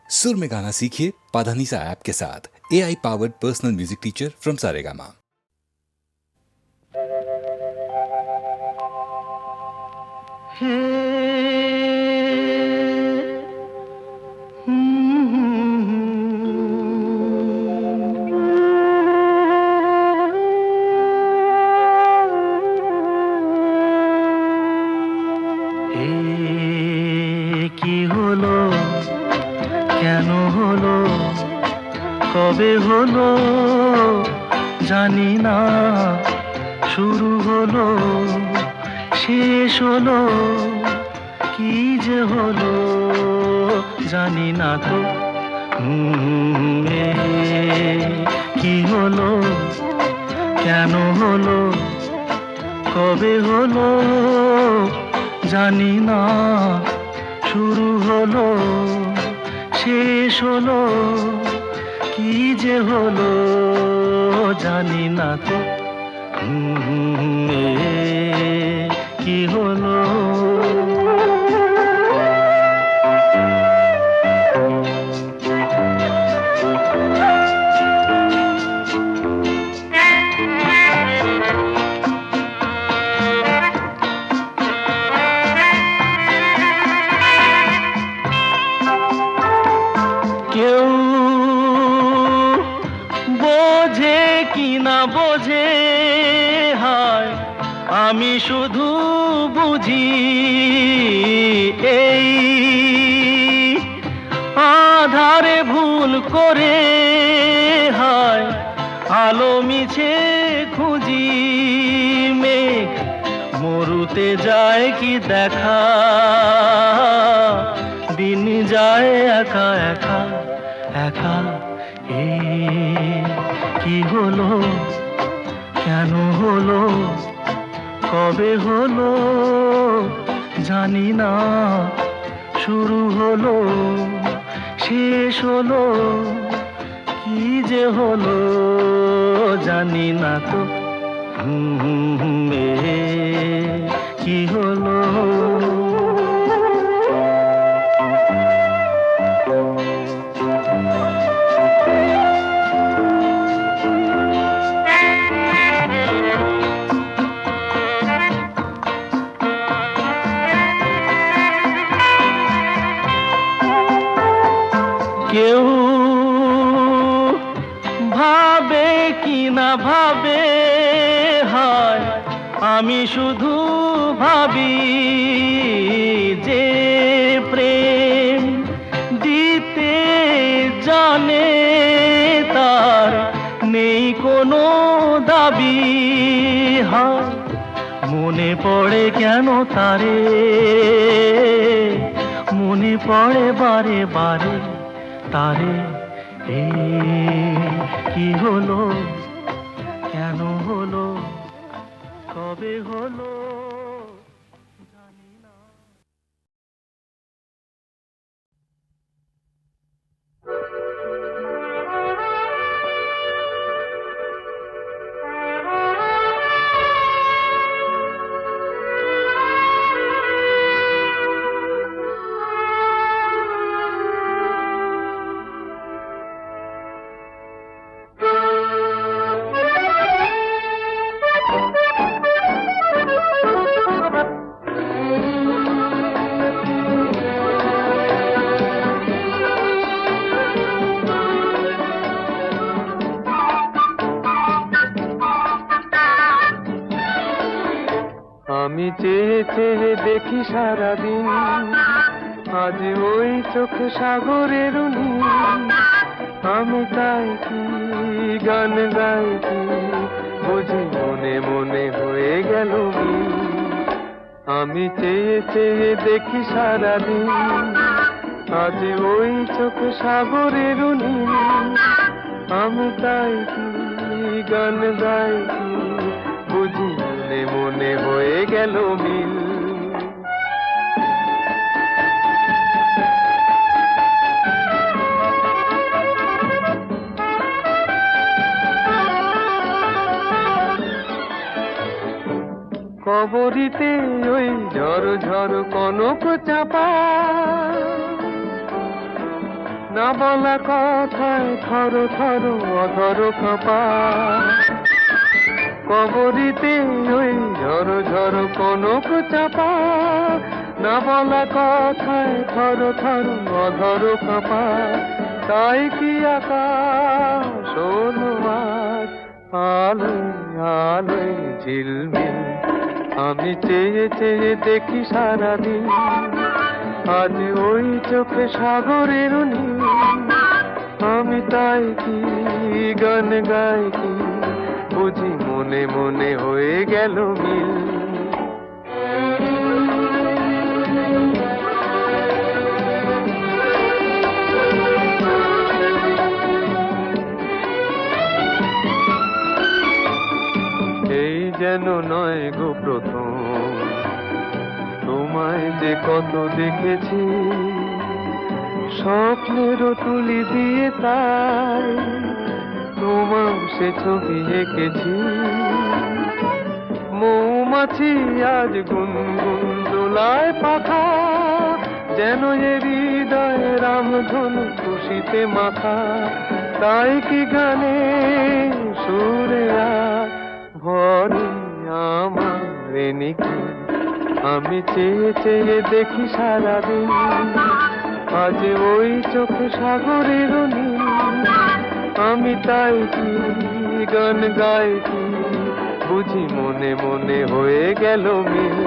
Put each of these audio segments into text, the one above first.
सुर में गाना सीखिए पाधानीसा ऐप के साथ। AI powered personal music teacher from Saregama. কি হলো, কেন হলো, কবে হলো জানি না, শুরু হলো শেষ হলো, কি যে হলো জানি না তো। কি হলো, কেন হলো, কবে হলো জানি না, শুরু হলো শেষ হলো, কি যে হলো জানি না তো। কি হলো, কেউ বোঝে কি না বোঝে, হায় আমি শুধু বুঝি এই আধারে ভুল করে, হায় আলো মিছে খুঁজি, মেঘ মরুতে যায় কি দেখা, দিন যায় একা একা একা। কি হলো, কেন হলো, কবে হলো জানি না, শুরু হলো শেষ হলো, কি যে হলো জানি না তো। কি হলো, কেউ ভাবে কি না ভাবে, হায় আমি শুধু ভাবি যে প্রেম দিতে জানে, তার নেই কোনো দাবি, হায় মনে পড়ে কেন তারে, মনে পড়ে বারে বারে তারে। কি হলো, কেন হলো, কবে হলো জানি না। আমি চেয়ে চেয়ে দেখি সারাদিন, আজ ওই চোখ সাগরের নীল, আমি তাই কি গান গাই কি বুঝি মনে মনে হয়ে গেল মিল। আমি চেয়ে চেয়ে দেখি সারাদিন, আজ ওই চোখ সাগরের নীল, আমি তাই কি গান গাই কি বুঝি মনে মনে হয়ে গেল মিল। কবরিতে ওই ঝড় ঝড় কনক চাপা, না বলা কথায় থর থর অধর কাঁপা, কবরিতে ওই ঝড় ঝড় কনক চাপা, না বলা কথায় থর থর অধর কাঁপা, তাই কি আকাশ হলো আজ আলোয় আলোয় ঝিলমিল, আমি চেয়ে চেয়ে দেখি সারাদিন, আজ ওই চোখে সাগরের নীল, আমি তাই কি গান গাই কি বুঝি মনে মনে হয়ে গেল মিল। এই যেন নয় গো প্রথম, তোমায় যে কত দেখেছি, স্বপ্নেরও তুলি দিয়ে তাই তোমার সে ছবি এঁকেছি। মৌমাছি আজ গুনগুন দোলায় পাখা, যেন এ হৃদয় রামধনু খুশিতে মাখা, তাই কি গানে সুরে আজ ভরে আমার নিকি, আমি চেয়ে চেয়ে দেখি সারাদিন, আজ ওই চোখে সাগরের নীল, আমি তাই কি গান গাই কি বুঝি মনে মনে হয়ে গেল মিল।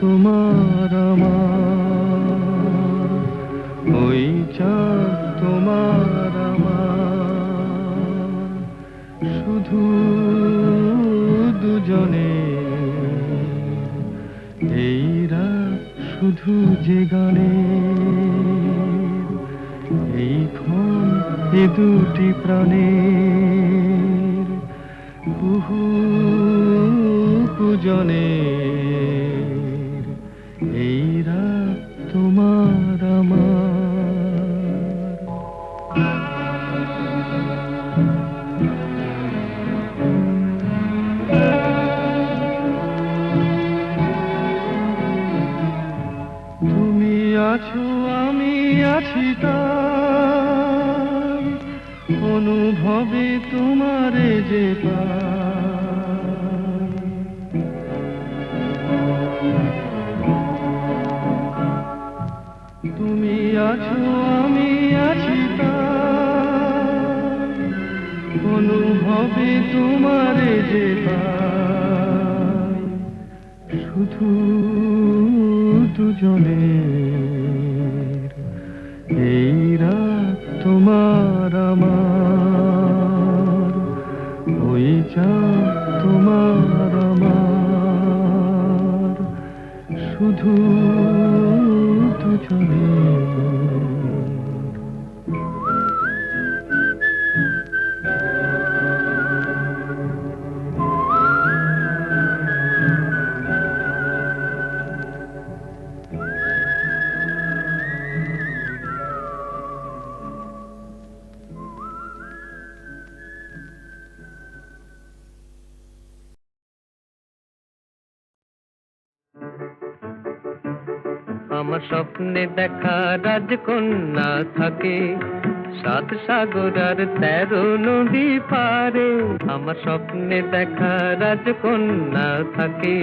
তোমার আমার, ওই চাঁদ তোমার আমার, শুধু দুজনে এই রাত শুধু যে গানে, এই ক্ষণ এ দুটি প্রাণের বহু পূজনে, এই রাত তোমার আমার। তুমি আছো আমি আছি তাই, অনুভবে তোমারে যে পাই, তুমি আছো আমি আছি তাই, অনুভবে তোমারে যে পাই, শুধু দুজনের এই রাত তোমার আমার, ওই চাঁদ তোমার আমার, শুধু দুজনের। আমার স্বপ্নে দেখা রাজকন্যা থাকে 7 সাগর আর 13 নদী পারে। আমার স্বপ্নে দেখা রাজকন্যা থাকে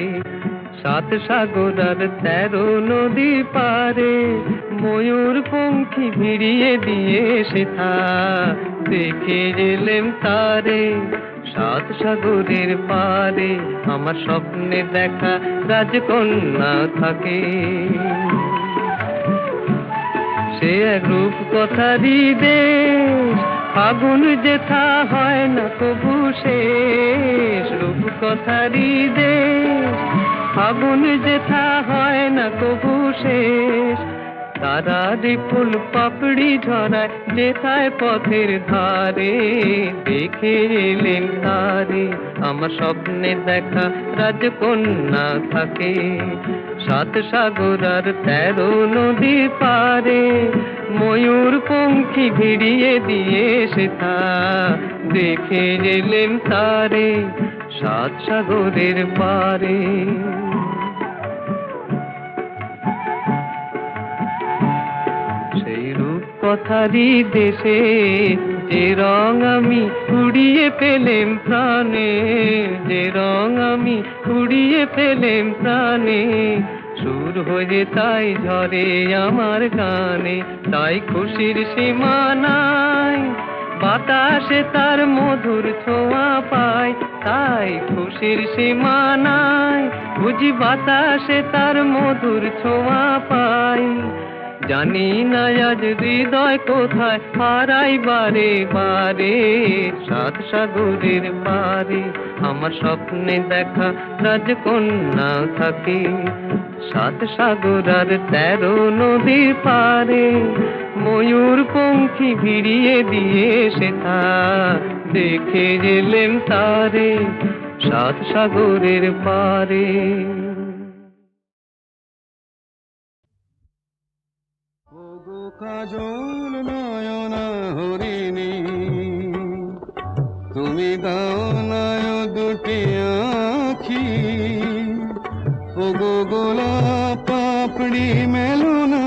সাত সাগর আর 13 নদী পারে ময়ূর পঙ্খী ভিড়িয়ে দিয়ে সেথা দেখে এলেম তারে। সাত সাগরের পারে আমার স্বপ্নে দেখা রাজকন্যা থাকে। সে এক রূপ কথারই দেশ, ফাগুন যেথা হয় না কবু শেষ। রূপ কথারই দেশ, ফাগুন যেথা হয় না কবু শেষ। তারারি ফুল পাপড়ি ঝরায় যেথায় পথের ধারে দেখে এলেন তারে আমার স্বপ্নে দেখা রাজকন্যা থাকে। সাত সাগর আর 13 নদী পারে ময়ূর পঙ্খী ভিড়িয়ে দিয়ে সেথা দেখে এলেন তারে সাত সাগরের পারে। সেই রূপ কথারই দেশে যে রং আমি কুড়িয়ে পেলেম প্রাণে, যে রং আমি কুড়িয়ে পেলেম প্রাণে। সুর হয়ে তাই ঝরে আমার গানে, তাই খুশির সীমা নাই। বাতাসে তার মধুর ছোঁয়া পাই, তাই খুশির সীমা নাই। বুঝি বাতাসে তার মধুর ছোঁয়া পাই। জানি না আজ হৃদয় কোথায় হারাই বারে বারে। সাত সাগরের পারে আমার স্বপ্নে দেখা রাজকন্যা থাকে। সাত সাগর আর 13 নদীর পারে ময়ূর পঙ্খী ভিড়িয়ে দিয়ে সেথা দেখে এলেম তারে সাত সাগরের পারে। কাজল নয়না হরিণী তুমি দাও নয় দুটি আখি। ও গো গোলাপ পাপড়ি মেলো না,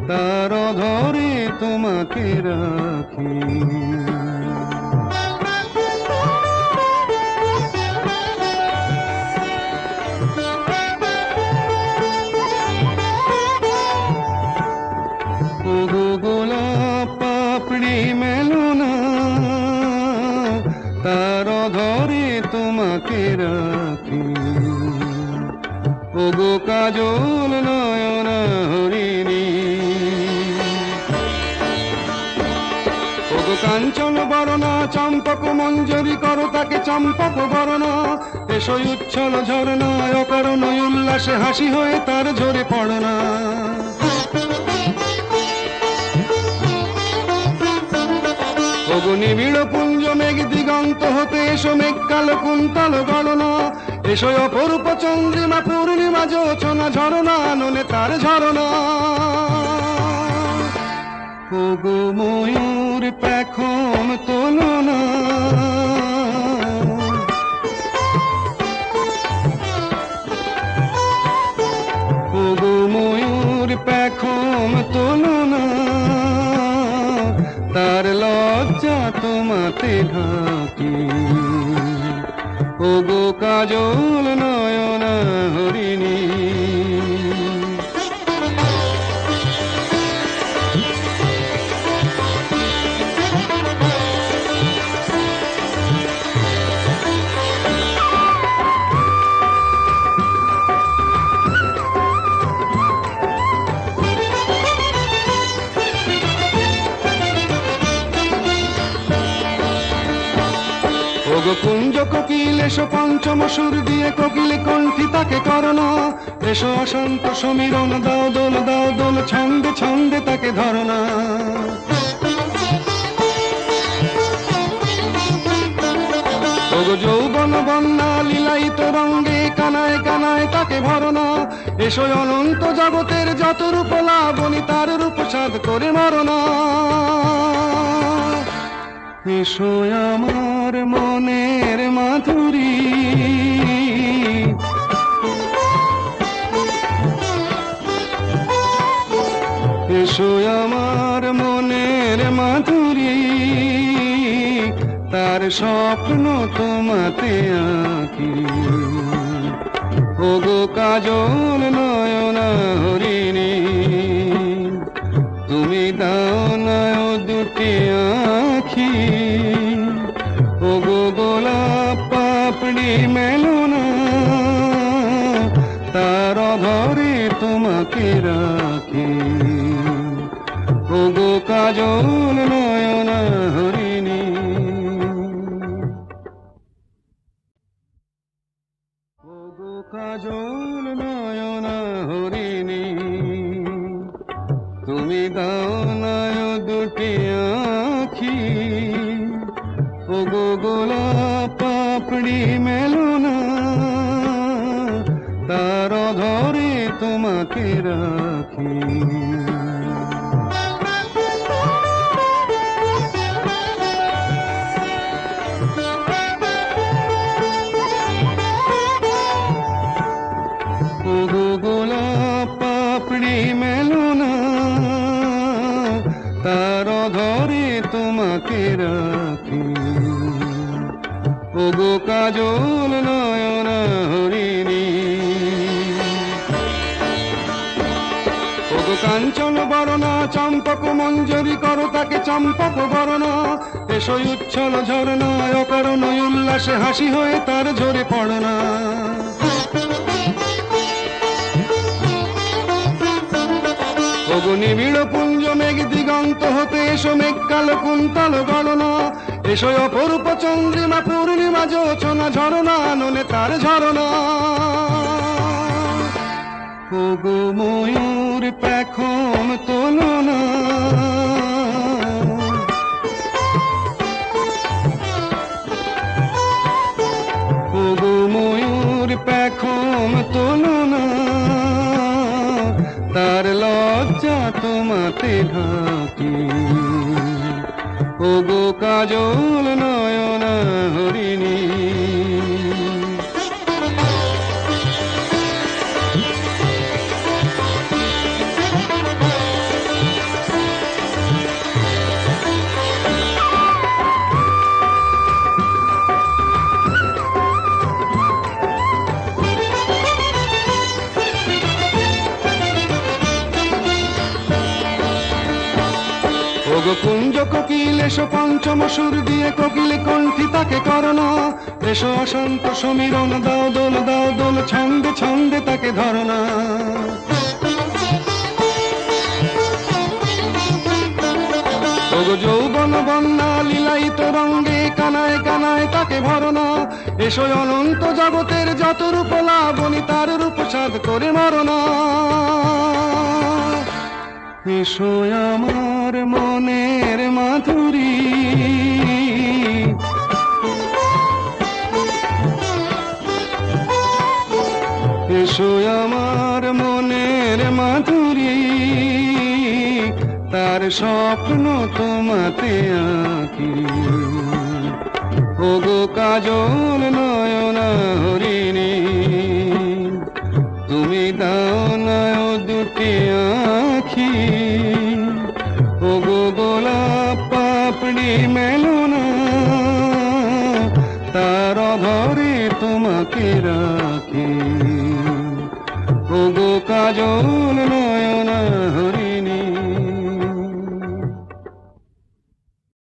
তার ধরে তোমাকে রাখি। মেলো না, তার ধরে তোমাকে রাখি। ও গো কাজল নয়না হরিণী। ও গো কাঞ্চন বরণা চম্পক মঞ্জরি করো তাকে চম্পক বরণা। এসো উচ্ছল ঝরনা অকারণ উল্লাসে হাসি হয়ে তার ঝরে পড়না। নিবিড় পুঞ্জ মেঘ দিগন্ত হতে এসো মেঘ কালো কুন্তল গণনা। এসো অপরূপ চন্দ্রিমা পূর্ণিমা যোচনা ঝরনা ননে তার ঝরনা। ওগো ময়ূর পেখম তোলো না, ওগো ময়ূর পেখম তোলো না, তার লজ্জা তোমাতে ঢাকি। ও গো কাজল নয়না হরিণী। কুঞ্জ কোকিল এসো পঞ্চম সুর দিয়ে কোকিল কণ্ঠী তাকে করোনা। এসো অশান্ত সমীরণ দাও দোল ছন্দে ছন্দে তাকে ধরনা। ওগো যৌবন বন্যা লীলায়িত রঙ্গে কানায় কানায় তাকে ভরনা। এসো অনন্ত জগতের যত রূপ লাবণী তার রূপ সাধ করে মরনা। এসো আমার মনের মাধুরী, এসো আমার মনের মাধুরী। তার স্বপ্ন তোমাতে আঁকি। ওগো কাজল নয়না হরিণী, তুমি দাও না ও দুটি আখি, ওগো গোলাপ পাপড়ি মেলো না, তার ধরে তোমাকে রাখি, ওগো কাজল নয়না হরিণী। ওগো কাজল নয়না হরিণী, তুমি দাও না ও দুটি আখি, ওগো গোলাপ পাপড়ি মেলো না, তার ধরে তোমাকে রাখি। ওগো গোলাপ পাপড়ি মেলো না, তার ধরে তোমাকে রাখি, ওগো কাজল নয়না হরিণী। ওগো কাঞ্চন বরণা চম্পক মঞ্জরি করো তাকে চম্পক বরণা, এসো উচ্ছল ঝরনা অকারণ উল্লাসে হাসি হয়ে তার ঝরে পড়না। ওগো নিবিড় পুঞ্জ মেঘ দিগন্ত হতে এসো মেঘ কালো কুন্তল গণনা, এসো অপরূপ চন্দ্রিমা পূর্ণিমা যোচনা ঝরনা ননে তার ঝরনা। ওগো ময়ূর পেখম তোলো না, ওগো ময়ূর পেখম তোলো না, তার লজ্জা তোমাতে ঢাকি, ওগো কাজল নয়না হরিণী। ওগো কুঞ্জ কোকিল এসো পঞ্চম সুর দিয়ে কোকিল কণ্ঠী তাকে করোনা, এসো অশান্ত সমীরণ দাও দোল ছন্দে ছন্দে তাকে ধরনা। ওগো যৌবন বন্যা লীলায়িত রঙ্গে কানায় কানায় তাকে ভরনা, এসো অনন্ত জগতের যত রূপ লাবণী তার রূপ সাধ করে মরনা। এসো আমার মনের মাধুরী, এসো আমার মনের মাধুরী, তার স্বপ্ন তোমাতে আঁকি, ওগো কাজল নয়না হরিণী, তুমি দাও না ও দুটি আখি, ওগো গোলাপ পাপড়ি মেলো না, তার ধরে তোমাকে রাখি, ওগো কাজল